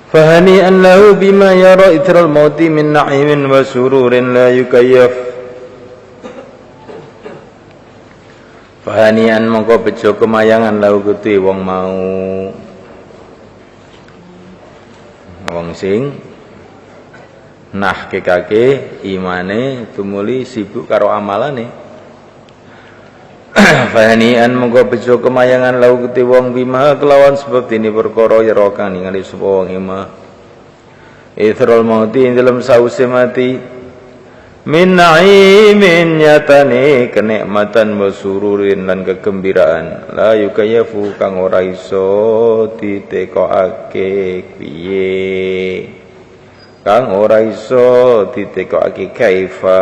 Fahani'an lahu bima yara ithral mauti min na'imin wa sururin la yukayyaf. Fahani'an mongko bejo kemayangan lahu kutu wong mau, wong sing nah kekake imane tumuli sibuk karo amalane. Fahani'an mongko bejo kemayangan lahu kutu wong bima kelawan sebab dene perkara yara kang ningali sapa wong ima ithral mauti ing dalem sause mati min na'imin nyatane kenikmatan wa sururin lan kegembiraan la yukayafu kang ora iso ditekokake piye, kang ora iso ditekokake kaifa.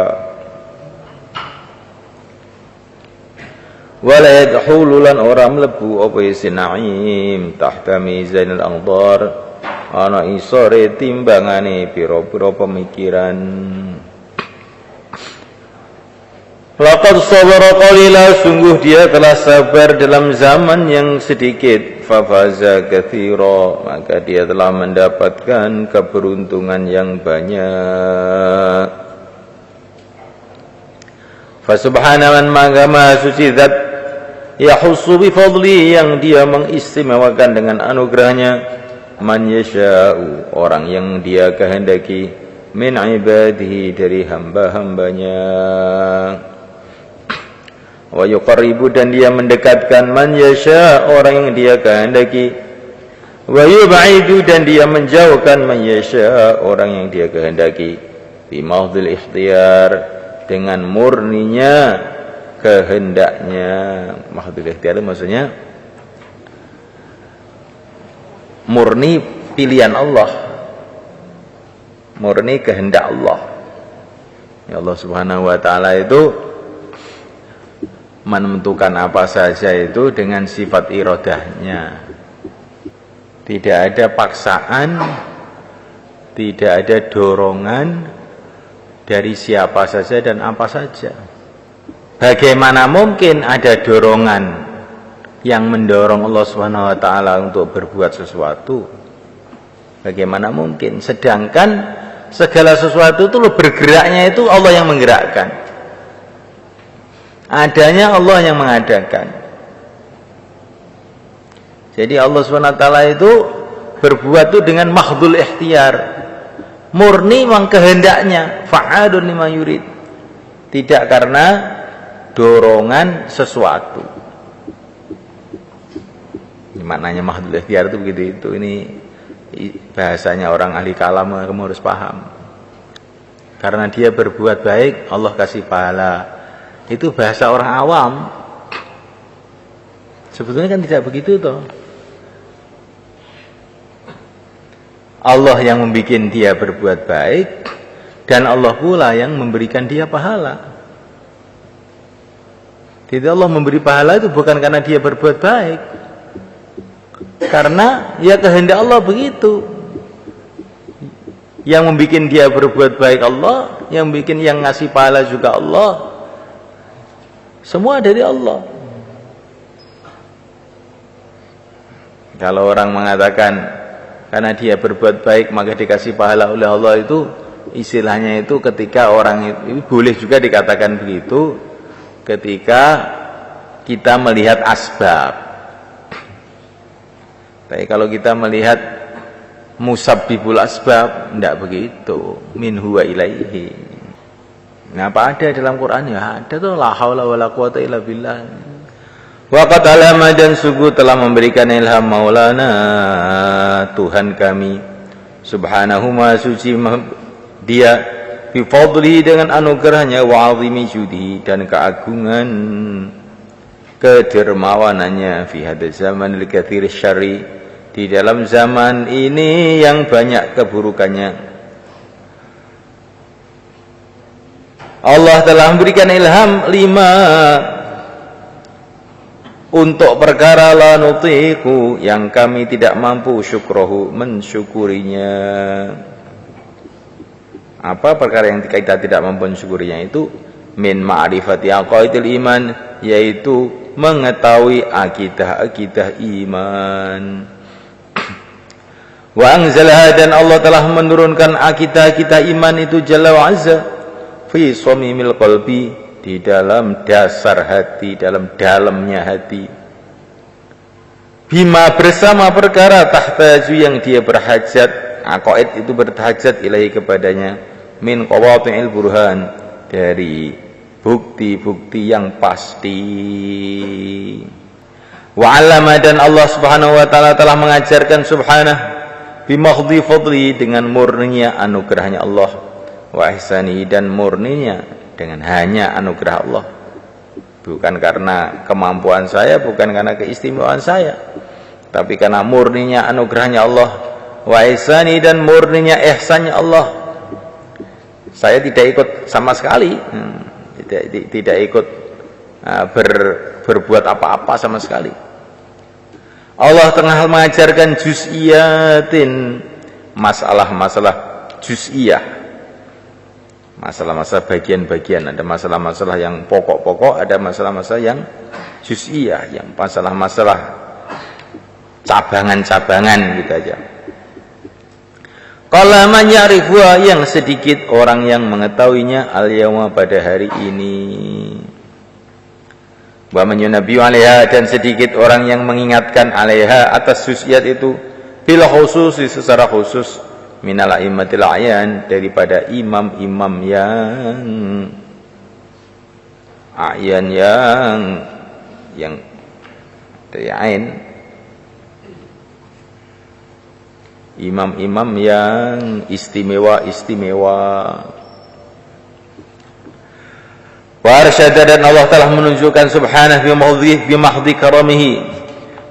Wala yadkhulu lan ora mlebu apa isi na'im tahta mizanil anzar ana isore timbangane pira-pira pemikiran. Laqad sabara qalila, sungguh dia telah sabar dalam zaman yang sedikit. Fafaza katsira, maka dia telah mendapatkan keberuntungan yang banyak. Fa subhana man maha suci zat yahussu bi fadli, yang dia mengistimewakan dengan anugerahnya man yasha'u, orang yang dia kehendaki min ibadihi, dari hamba-hambanya. Wa yuqarribu, dan dia mendekatkan man yasha, orang yang dia kehendaki. Wa yub'idu, dan dia menjauhkan man yasha, orang yang dia kehendaki. Bi mahdhil ikhtiyar, dengan murninya kehendaknya. Mahdhil ikhtiyar maksudnya murni pilihan Allah, murni kehendak Allah. Ya Allah Subhanahu wa taala itu menentukan apa saja itu dengan sifat iradahnya. Tidak ada paksaan, tidak ada dorongan dari siapa saja dan apa saja. Bagaimana mungkin ada dorongan yang mendorong Allah Subhanahu wa taala untuk berbuat sesuatu? Bagaimana mungkin? Sedangkan segala sesuatu itu bergeraknya itu Allah yang menggerakkan. Adanya Allah yang mengadakan. Jadi Allah SWT itu berbuat itu dengan mahdhul ikhtiyar, murni memang kehendaknya, fa'alun lima yurid, tidak karena dorongan sesuatu. Maknanya mahdhul ikhtiyar itu begitu itu. Ini bahasanya orang ahli kalam, kamu harus paham. Karena dia berbuat baik, Allah kasih pahala. Itu bahasa orang awam. Sebetulnya kan tidak begitu toh. Allah yang membuat dia berbuat baik, dan Allah pula yang memberikan dia pahala. Jadi Allah memberi pahala itu bukan karena dia berbuat baik, karena ya kehendak Allah begitu. Yang membuat dia berbuat baik Allah, yang bikin, yang ngasih pahala juga Allah. Semua dari Allah. Kalau orang mengatakan karena dia berbuat baik maka dikasih pahala oleh Allah, itu istilahnya itu ketika orang itu boleh juga dikatakan begitu ketika kita melihat asbab. Tapi kalau kita melihat musabbibul asbab, tidak begitu. Min huwa ilaihi. Nah, apa ada dalam Quran? Ya ada tuh, la haula wala quwata illa billah. Wa qad alama, dan sungguh telah memberikan ilham Maulana Tuhan kami subhanahu ma suci dia bi fadli, dengan anugerahnya, wa azimi judi, dan keagungan kedermawanannya, fi hadzal zaman al-katsir syarri, di dalam zaman ini yang banyak keburukannya. Allah telah memberikan ilham 5 untuk perkara la nutiku, yang kami tidak mampu syukrohu, mensyukurinya. Apa perkara yang kita tidak mampu mensyukurinya itu? Min ma'rifati aqaidil iman, yaitu mengetahui akidah-akidah iman. Wa anzalaha, dan Allah telah menurunkan akidah iman itu jalla wa azza fi shamimil qalbi, di dalam dasar hati, dalam dalamnya hati. Bima, bersama perkara tahtaju yang dia berhajat, aqaid itu berhajat ilahi kepadanya, min qawati'il burhan, dari bukti-bukti yang pasti. Wa 'allama, dan Allah Subhanahu wa taala telah mengajarkan subhanahu bimahdhi fadli, dengan murninya anugerahnya Allah, wa ihsani, dan murninya dengan hanya anugerah Allah, bukan karena kemampuan saya, bukan karena keistimewaan saya, tapi karena murninya anugerahnya Allah, wa ihsani, dan murninya ihsannya Allah. Saya tidak ikut sama sekali, tidak ikut berbuat apa-apa sama sekali. Allah tengah mengajarkan juz'iyatin, masalah-masalah juz'iyah, masalah-masalah bagian-bagian. Ada masalah-masalah yang pokok-pokok, ada masalah-masalah yang juz'iyah, yang masalah-masalah cabangan-cabangan gitu aja. Qala man ya'rifuha, yang sedikit orang yang mengetahuinya, al-yawma, pada hari ini. Wa man yunabbi'u 'alaiha, dan sedikit orang yang mengingatkan 'alaiha, atas juz'iyat itu, bil khususi, secara khusus, minal a'immatil a'yan, daripada imam-imam yang a'yan, yang dari ain, imam-imam yang istimewa. Wa arsyada, dan Allah telah menunjukkan subhanahu bimahdhi karamihi,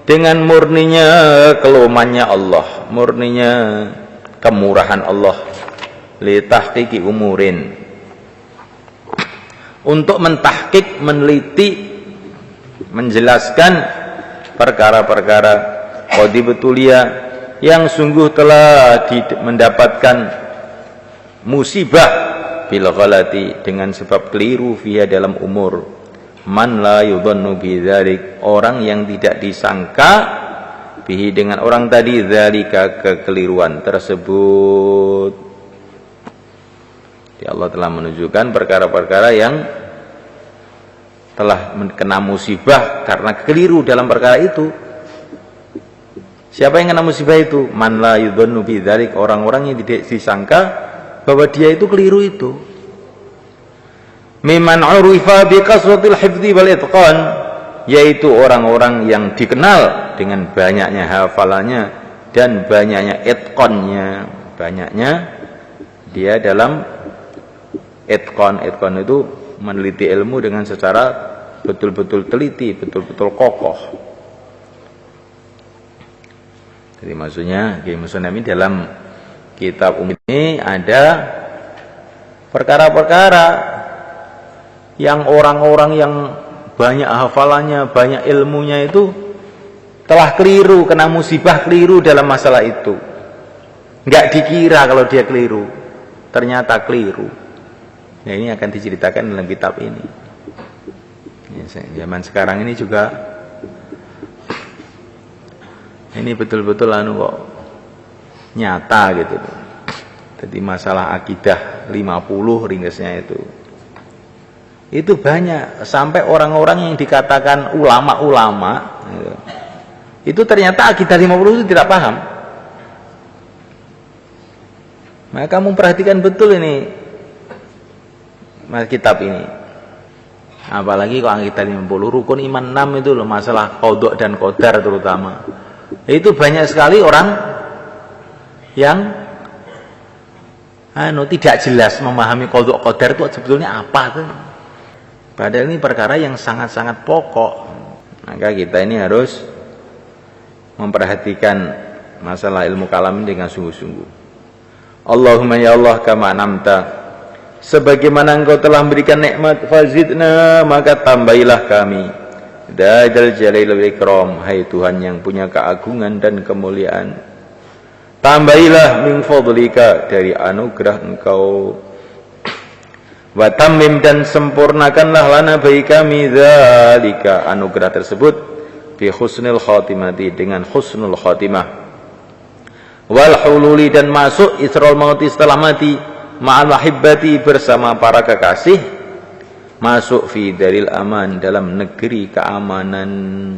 dengan murninya kelumannya Allah, murninya kemurahan Allah, li tahqiqi umurin, untuk mentahqiq, meneliti, menjelaskan perkara-perkara qad betulia, yang sungguh telah mendapatkan musibah, bil ghalati, dengan sebab keliru, fiha, dalam umur, man la yudhannu bidzalik, orang yang tidak disangka bihi, dengan orang tadi, dzalika, kekeliruan tersebut. Jadi Allah telah menunjukkan perkara-perkara yang telah kena musibah karena keliru dalam perkara itu. Siapa yang kena musibah itu? Man la yudhannu bidzalik, orang-orang yang tidak disangka bahwa dia itu keliru itu. Mimman urifa bi kasratil hifdzi wal itqan, yaitu orang-orang yang dikenal dengan banyaknya hafalannya dan banyaknya itqannya, banyaknya dia dalam itqan. Itqan itu meneliti ilmu dengan secara betul-betul teliti, betul-betul kokoh. Jadi maksudnya Kiai Musonami dalam kitab ini ada perkara-perkara yang orang-orang yang banyak hafalannya, banyak ilmunya itu telah keliru, kena musibah keliru dalam masalah itu. Enggak dikira kalau dia keliru, ternyata keliru. Nah, ini akan diceritakan dalam kitab ini. Zaman sekarang ini juga ini betul-betul kok nyata gitu. Jadi masalah akidah 50 ringkasnya itu banyak, sampai orang-orang yang dikatakan ulama-ulama gitu, itu ternyata akidah 50 itu tidak paham. Maka kamu perhatikan betul ini kitab ini, apalagi kalau akidah 50 rukun iman 6 itu loh, masalah qadha dan qadar terutama. Itu banyak sekali orang yang tidak jelas memahami qadha qadar itu sebetulnya apa tuh. Padahal ini perkara yang sangat-sangat pokok. Maka kita ini harus memperhatikan masalah ilmu kalam ini dengan sungguh-sungguh. Allahumma ya Allah, kama an'amta, sebagaimana Engkau telah memberikan nikmat, fazidna, maka tambahilah kami. Dzal jalali wal ikram, hai Tuhan yang punya keagungan dan kemuliaan, tambahilah min fadlika, dari anugerah Engkau. Wa tammim, dan sempurnakanlah lana bagi kami dzalika, anugerah tersebut, bi husnul khatimati, dengan husnul khatimah. wal hululi dan masuk isral mauti setelah mati, ma'al mahibbati bersama para kekasih, masuk fi daril aman dalam negeri keamanan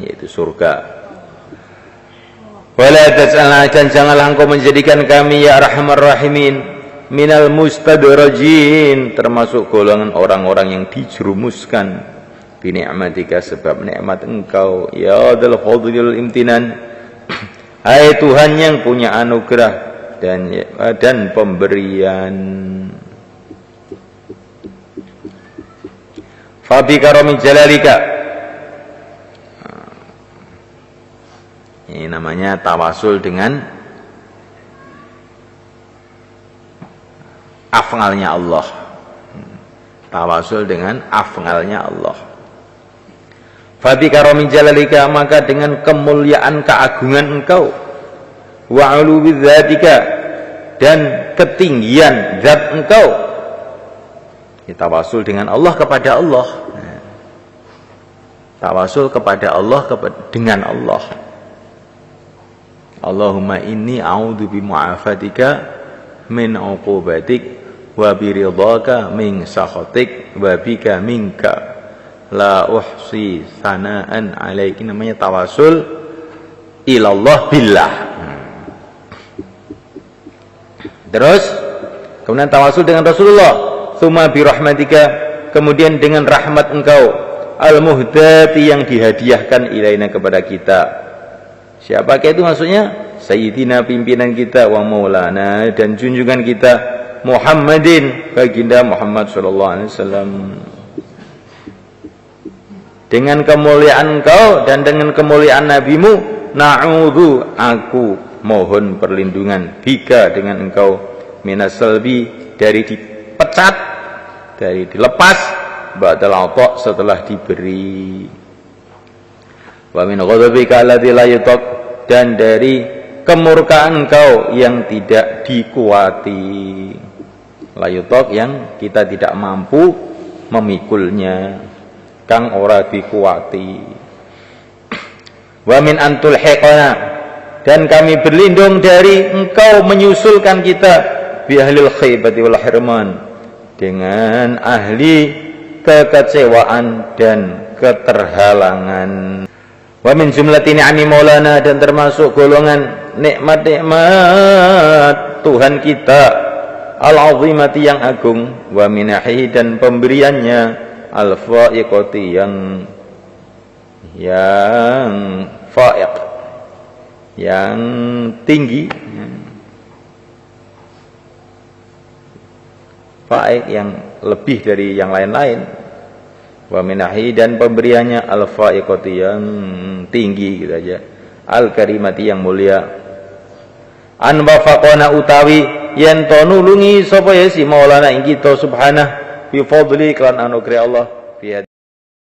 yaitu surga. Wala tas'alna, dan janganlah engkau menjadikan kami ya arhamar rahimin minal mustadrajin, termasuk golongan orang-orang yang dijerumuskan bi ni'matika sebab nikmat engkau ya dzal fadlil imtinan, hai Tuhan yang punya anugerah dan pemberian. Fa bi karami jalalika, ini namanya tawasul dengan afngalnya Allah. Tawasul dengan afngalnya Allah. Fabi karami jalalika, maka dengan kemuliaan keagungan engkau, wa uluwi dzatika, dan ketinggian zat engkau, tawasul dengan Allah kepada Allah. Tawasul kepada Allah dengan Allah. Allahumma inni a'udzu bi mu'afatika min uqubatik wa biridhaka min sakhatik wa bika minka la uhsi sanaan alaik. Namanya tawasul ilallah billah. Terus kemudian tawasul dengan Rasulullah, tsumma bi rahmatika, kemudian dengan rahmat engkau, al muhdati yang dihadiahkan ilaina kepada kita. Siapakah itu maksudnya? Sayyidina pimpinan kita, wa maulana dan junjungan kita, Muhammadin baginda Muhammad sallallahu alaihi wasallam. Dengan kemuliaan engkau dan dengan kemuliaan nabimu, na'udzu, aku mohon perlindungan, bika dengan engkau, minasalbi, dari dipecat, dari dilepas, ba'dal ata, setelah diberi, wa min ghadabika alladzi la yutaq, dan dari kemurkaan engkau yang tidak dikuati, la yutaq, yang kita tidak mampu memikulnya, kang ora dikuati. Wa min antul hiqana, dan kami berlindung dari engkau menyusulkan kita, bi ahlil khaybati wal hirman, dengan ahli kekecewaan dan keterhalangan. Wa min jumlati ni'ami maulana, dan termasuk golongan nikmat-nikmat Tuhan kita, al-azimati yang agung, wa minahi, dan pemberiannya, al-fa'iqati, yang fa'iq, yang tinggi, fa'iq yang lebih dari yang lain-lain, wa minahi, dan pemberiannya, al-fa'iqati, yang tinggi, gitu aja, al-karimati, yang mulia, an wafaqona, utawi yen to nulungi sapa ya si maulana ing kita subhanah bi fadli, kelan anugerah Allah,